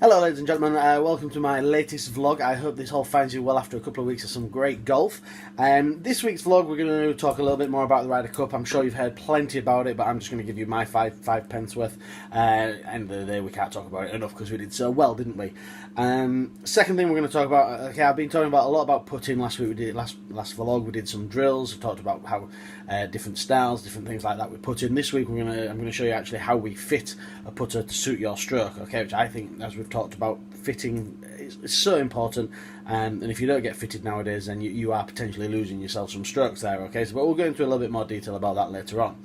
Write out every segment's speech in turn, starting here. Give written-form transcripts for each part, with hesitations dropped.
Hello ladies and gentlemen, welcome to my latest vlog. I hope this all finds you well after a couple of weeks of some great golf. This week's vlog we're going to talk a little bit more about the Ryder Cup. I'm sure you've heard plenty about it, but I'm just going to give you my five pence worth. End of the day, we can't talk about it enough because we did so well, didn't we? Second thing we're going to talk about, okay, I've been talking about a lot about putting last week. We did last vlog, we did some drills, we talked about how different styles, different things like that we put in. This week I'm going to show you actually how we fit a putter to suit your stroke, okay, which I think, as we've talked about, fitting is so important, and if you don't get fitted nowadays, then you are potentially losing yourself some strokes there, okay? So, but we'll go into a little bit more detail about that later on.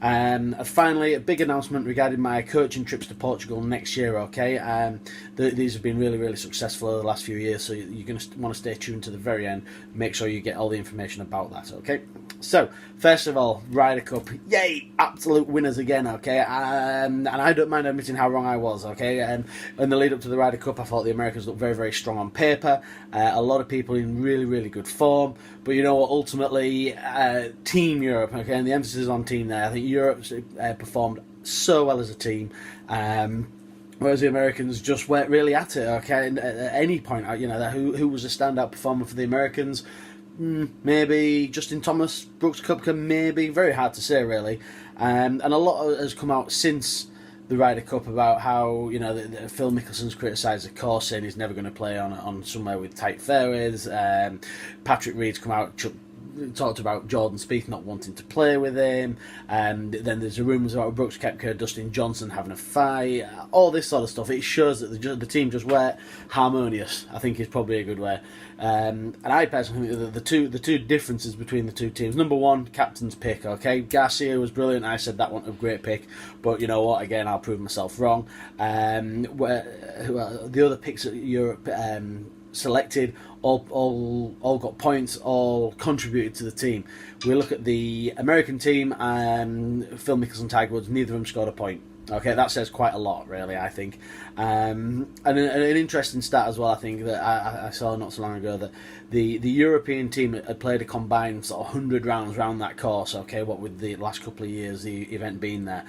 And finally, a big announcement regarding my coaching trips to Portugal next year, okay? These have been really successful over the last few years, so you're going to want to stay tuned to the very end. Make sure you get all the information about that, okay? So, first of all, Ryder Cup, yay! Absolute winners again, okay? And I don't mind admitting how wrong I was, okay? In the lead up to the Ryder Cup, I thought the Americans looked very strong on paper. A lot of people in really good form. But you know what, ultimately, Team Europe, okay, and the emphasis is on team there. I think Europe performed so well as a team. Whereas the Americans just weren't really at it, okay? And at any point, you know, who was a standout performer for the Americans? Maybe Justin Thomas, Brooks Koepka, maybe. Very hard to say, really. And a lot has come out since the Ryder Cup about how, you know, Phil Mickelson's criticised the course, saying he's never going to play on somewhere with tight fairways. Patrick Reed's come out, talked about Jordan Spieth not wanting to play with him, and then there's rumours about Brooks Koepka, Dustin Johnson having a fight, all this sort of stuff. It shows that the team just weren't harmonious, I think is probably a good way. And I personally think that the two differences between the two teams: number one, captain's pick, okay? Garcia was brilliant, I said that wasn't a great pick, but you know what, again, I'll prove myself wrong. The other picks that Europe selected all got points, all contributed to the team. We look at the American team, Phil Mickelson, Tiger Woods, neither of them scored a point. Okay, that says quite a lot, really, I think. And an interesting stat as well, I think, that I saw not so long ago, that the European team had played a combined sort of 100 rounds round that course, okay, what with the last couple of years, the event being there.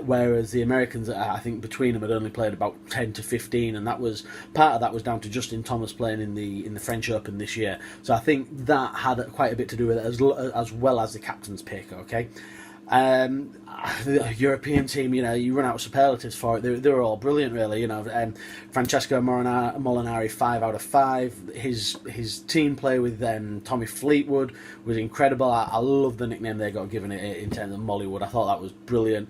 Whereas the Americans, I think, between them had only played about 10 to 15, and that was part of that was down to Justin Thomas playing in the French Open this year. So I think that had quite a bit to do with it, as well as the captain's pick, okay? The European team, you know, you run out of superlatives for it. They were all brilliant, really. You know, Francesco Molinari, 5 out of 5. His team play with Tommy Fleetwood was incredible. I love the nickname they got given it in terms of Mollywood. I thought that was brilliant.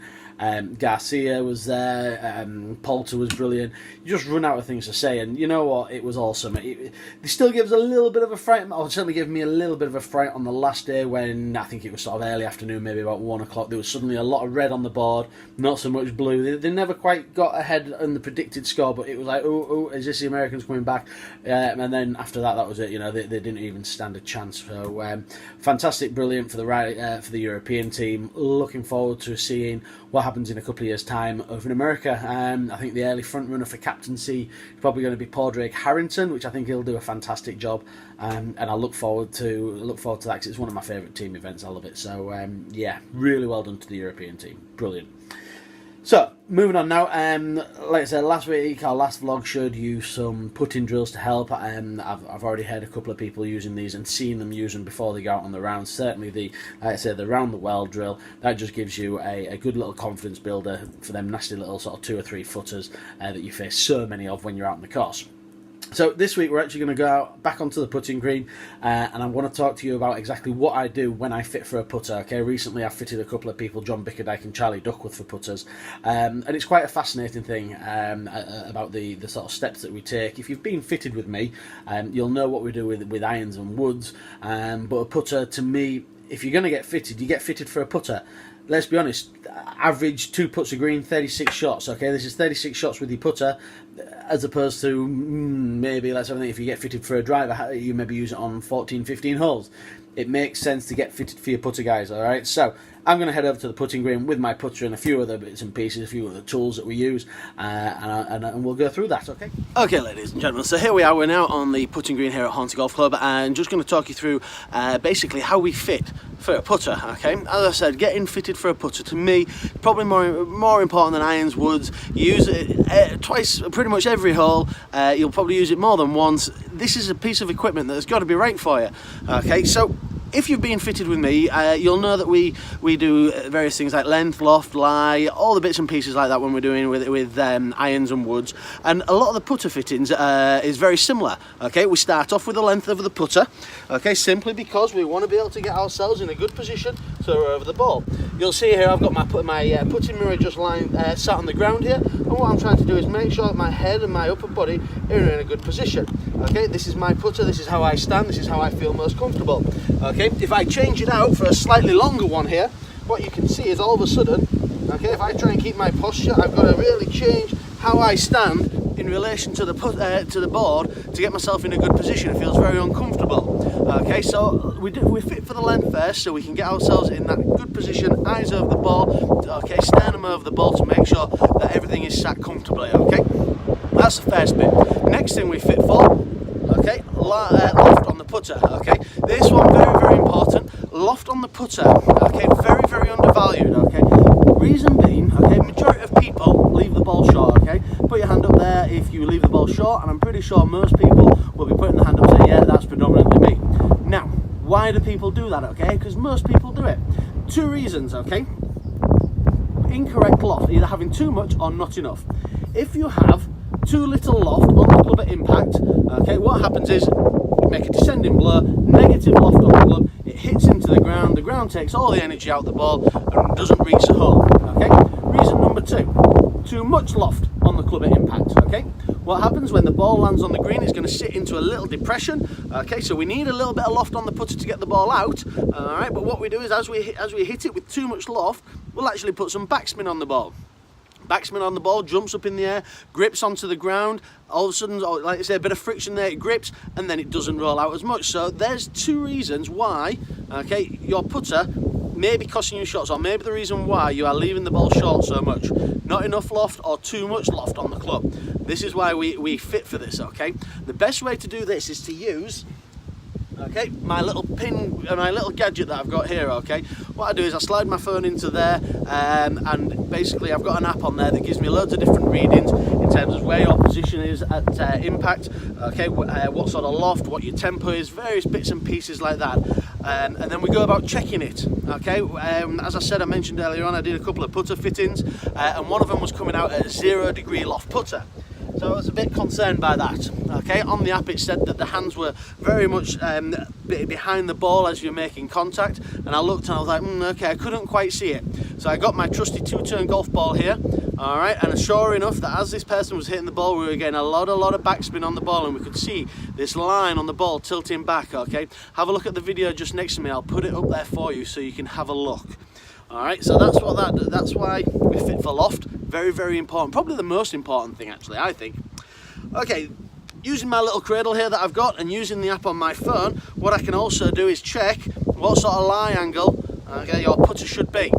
Garcia was there. Poulter was brilliant. You just run out of things to say, and you know what? It was awesome. It still gives a little bit of a fright. Or certainly gave me a little bit of a fright on the last day when I think it was sort of early afternoon, maybe about 1 o'clock. There was suddenly a lot of red on the board, not so much blue. They never quite got ahead on the predicted score, but it was like, oh, is this the Americans coming back? And then after that, that was it. You know, they didn't even stand a chance. So fantastic, brilliant for the European team. Looking forward to seeing what happens in a couple of years' time over in America. I think the early front runner for captaincy is probably going to be Padraig Harrington, which I think he'll do a fantastic job. And I look forward to that because it's one of my favourite team events. I love it. So yeah, really well done to the European team. Brilliant. So, moving on now, like I said, last week, our last vlog showed you some putting drills to help. I've already heard a couple of people using these and seen them use them before they go out on the round. Certainly the round the well drill, that just gives you a good little confidence builder for them nasty little sort of 2 or 3 footers that you face so many of when you're out on the course. So this week we're actually going to go out back onto the putting green, and I want to talk to you about exactly what I do when I fit for a putter. Okay, recently I've fitted a couple of people, John Bickerdike and Charlie Duckworth, for putters, and it's quite a fascinating thing about the sort of steps that we take. If you've been fitted with me, you'll know what we do with irons and woods, but a putter, to me, if you're going to get fitted, you get fitted for a putter. Let's be honest, average 2 putts a green, 36 shots, okay? This is 36 shots with your putter, as opposed to maybe, let's have a think, if you get fitted for a driver, you maybe use it on 14, 15 holes. it makes sense to get fitted for your putter, guys. All right, so I'm going to head over to the putting green with my putter and a few other bits and pieces, a few other tools that we use, and we'll go through that, okay? Okay, ladies and gentlemen, so here we are. We're now on the putting green here at Hornsey Golf Club, and just going to talk you through basically how we fit for a putter, okay? As I said, getting fitted for a putter, to me, probably more important than irons, woods. You use it twice, pretty much every hole. You'll probably use it more than once. This is a piece of equipment that's got to be right for you, okay? So if you've been fitted with me, you'll know that we do various things like length, loft, lie, all the bits and pieces like that when we're doing with irons and woods. And a lot of the putter fittings is very similar. Okay, we start off with the length of the putter. Okay, simply because we want to be able to get ourselves in a good position so we're over the ball. You'll see here I've got my putting mirror just sat on the ground here, and what I'm trying to do is make sure that my head and my upper body are in a good position. Okay, this is my putter, this is how I stand, this is how I feel most comfortable. Okay, if I change it out for a slightly longer one here, what you can see is all of a sudden, okay, if I try and keep my posture, I've got to really change how I stand in relation to the board to get myself in a good position. It feels very uncomfortable. Okay, so we fit for the length first, so we can get ourselves in that good position, eyes over the ball, okay, sternum over the ball to make sure that everything is sat comfortably. Okay, that's the first bit. Next thing we fit for, okay, loft on the putter. Okay, this one very important. Loft on the putter. Okay, very undervalued. Okay, reason being, okay, majority of people leave the ball short. Okay, put your hand up there if you leave the ball short, and I'm pretty sure most people will be putting their hand up saying, yeah, that's predominantly me. Now, why do people do that? Okay, because most people do it. Two reasons. Okay, incorrect loft, either having too much or not enough. If you have too little loft on the club at impact, okay, what happens is you make a descending blow, negative loft on the club, it hits into the ground takes all the energy out the ball and doesn't reach the hole. Okay, reason number two, too much loft on the club at impact. Okay, what happens when the ball lands on the green? It's going to sit into a little depression. Okay, so we need a little bit of loft on the putter to get the ball out. All right, but what we do is as we hit it with too much loft, we'll actually put some backspin on the ball. Backspin on the ball, jumps up in the air, grips onto the ground, all of a sudden, like I say, a bit of friction there, it grips, and then it doesn't roll out as much. So there's two reasons why, okay, your putter may be costing you shots, or maybe the reason why you are leaving the ball short so much. Not enough loft or too much loft on the club. This is why we fit for this, okay? The best way to do this is to use, okay, my little pin and my little gadget that I've got here. Okay, what I do is I slide my phone into there, and basically I've got an app on there that gives me loads of different readings in terms of where your position is at impact, okay, what sort of loft, what your tempo is, various bits and pieces like that, and then we go about checking it. Okay, as I said, I mentioned earlier on, I did a couple of putter fittings, and one of them was coming out at a 0 degree loft putter. So I was a bit concerned by that. Okay, on the app it said that the hands were very much behind the ball as you're making contact, and I looked and I was like, okay, I couldn't quite see it. So I got my trusty 2-turn golf ball here, all right, and sure enough that as this person was hitting the ball, we were getting a lot of backspin on the ball, and we could see this line on the ball tilting back. Okay, have a look at the video just next to me. I'll put it up there for you so you can have a look. All right, so that's why we fit for loft. Very important, probably the most important thing actually, I think. Okay, using my little cradle here that I've got and using the app on my phone, what I can also do is check what sort of lie angle, okay, your putter should be.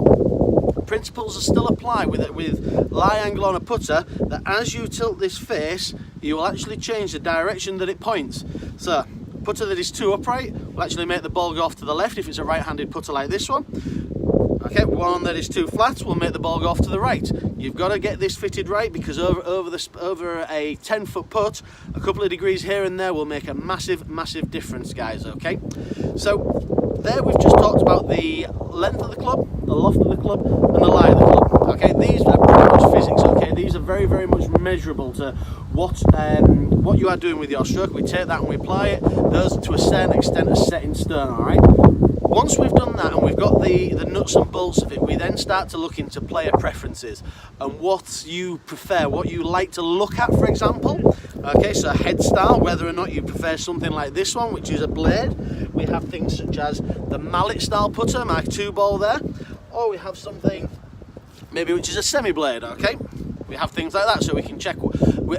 Principles are still apply with lie angle on a putter, that as you tilt this face, you will actually change the direction that it points. So, putter that is too upright will actually make the ball go off to the left if it's a right-handed putter like this one. Okay, one that is too flat will make the ball go off to the right. You've got to get this fitted right, because over a 10-foot putt, a couple of degrees here and there will make a massive difference, guys. Okay, so there we've just talked about the length of the club, the loft of the club, and the lie of the club. Okay, these are pretty much physics. Okay, these are very much measurable to what you are doing with your stroke. We take that and we apply it. Those to a certain extent are set in stone. All right. Once we've done that and we've got the nuts and bolts of it, we then start to look into player preferences and what you prefer, what you like to look at, for example. Okay, so head style, whether or not you prefer something like this one, which is a blade. We have things such as the mallet style putter, my 2 ball there, or we have something maybe which is a semi-blade. Okay, we have things like that, so we can check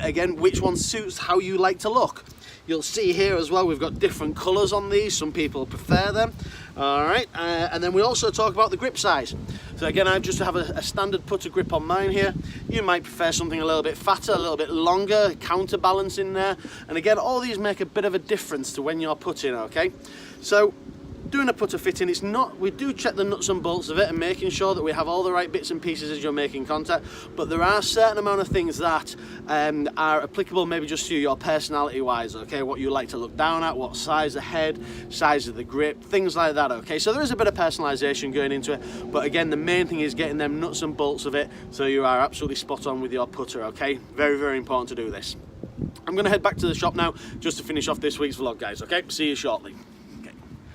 again which one suits how you like to look. You'll see here as well, we've got different colours on these. Some people prefer them. All right, and then we also talk about the grip size. So again, I just have a standard putter grip on mine here. You might prefer something a little bit fatter, a little bit longer, counterbalance in there. And again, all these make a bit of a difference to when you're putting, okay? So doing a putter fitting, it's not, we do check the nuts and bolts of it and making sure that we have all the right bits and pieces as you're making contact, but there are a certain amount of things that are applicable maybe just to your personality wise, okay? What you like to look down at, what size of head, size of the grip, things like that, okay? So there is a bit of personalization going into it, but again, the main thing is getting them nuts and bolts of it so you are absolutely spot on with your putter, okay? Very, very important to do this. I'm going to head back to the shop now just to finish off this week's vlog, guys, okay? See you shortly.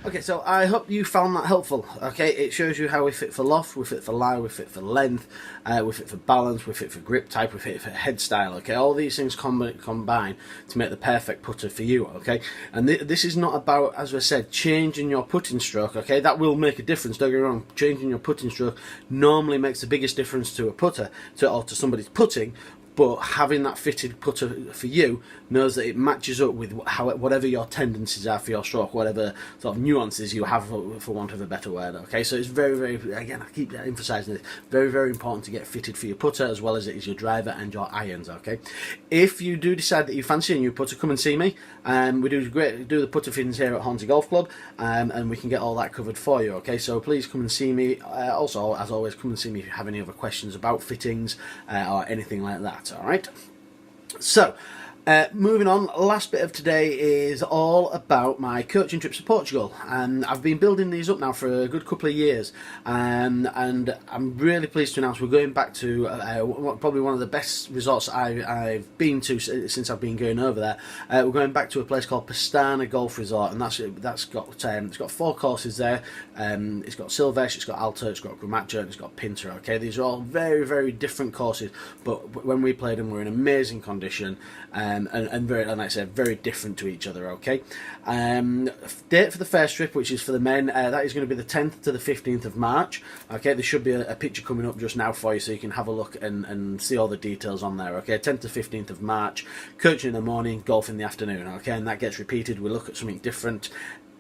Okay, so I hope you found that helpful, okay? It shows you how we fit for loft, we fit for lie, we fit for length, we fit for balance, we fit for grip type, we fit for head style, okay? All these things combine to make the perfect putter for you, okay? And this is not about, as I said, changing your putting stroke, okay? That will make a difference, don't get me wrong. Changing your putting stroke normally makes the biggest difference to a putter, or to somebody's putting, but having that fitted putter for you knows that it matches up with whatever your tendencies are for your stroke, whatever sort of nuances you have, for want of a better word, okay? So it's very, very, again, I keep emphasising this, very, very important to get fitted for your putter as well as it is your driver and your irons, okay? If you do decide that you fancy a new putter, come and see me. We do the putter fittings here at Hornsey Golf Club, and we can get all that covered for you, okay? So please come and see me. Also, as always, come and see me if you have any other questions about fittings or anything like that. Alright, so moving on, last bit of today is all about my coaching trips to Portugal. I've been building these up now for a good couple of years, and I'm really pleased to announce we're going back to probably one of the best resorts I've been to since I've been going over there. We're going back to a place called Pestana Golf Resort, and that's got it's got 4 courses there. It's got Silvestre, it's got Alto, it's got Gramacho, and it's got Pinter. Okay, these are all very, very different courses, but when we played them, we were in amazing condition. And very, like I said, very different to each other, okay? Date for the first trip, which is for the men, that is going to be the 10th to the 15th of March, okay? There should be a picture coming up just now for you so you can have a look and see all the details on there, okay? 10th to 15th of March, coaching in the morning, golf in the afternoon, okay? And that gets repeated. We look at something different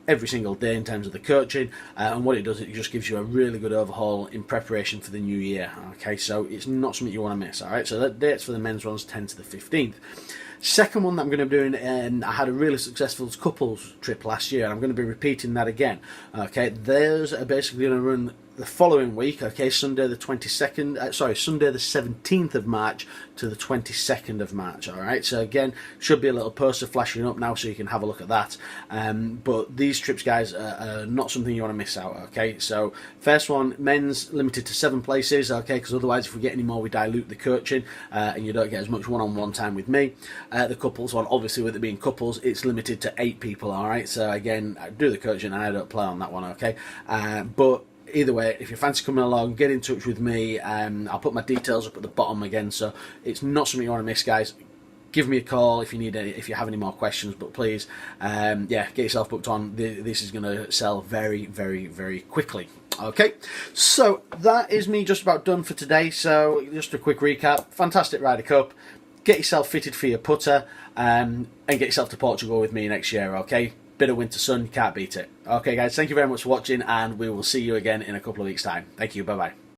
every single day in terms of the coaching, and what it does, it just gives you a really good overhaul in preparation for the new year, okay? So it's not something you want to miss, alright? So that date's for the men's runs 10 to the 15th. Second one that I'm going to be doing, and I had a really successful couples trip last year, and I'm going to be repeating that again, okay? Those are basically going to run the following week, okay, Sunday the 17th of March to the 22nd of March, alright? So again, should be a little poster flashing up now so you can have a look at that. But these trips, guys, are not something you want to miss out, okay? So first one, men's limited to 7 places, okay, because otherwise if we get any more we dilute the coaching and you don't get as much one-on-one time with me. The couples one, obviously with it being couples, it's limited to 8 people, alright? So again, I do the coaching and I don't play on that one, okay? But either way, if you fancy coming along, get in touch with me. I'll put my details up at the bottom again, so it's not something you want to miss, guys. Give me a call if you need any, if you have any more questions. But please, yeah, get yourself booked on. This is going to sell very, very, very quickly. Okay, so that is me just about done for today. So just a quick recap: fantastic Ryder Cup. Get yourself fitted for your putter, and get yourself to Portugal with me next year. Okay. Bit of winter sun, you can't beat it. Okay guys, thank you very much for watching, and we will see you again in a couple of weeks time. Thank you, bye bye.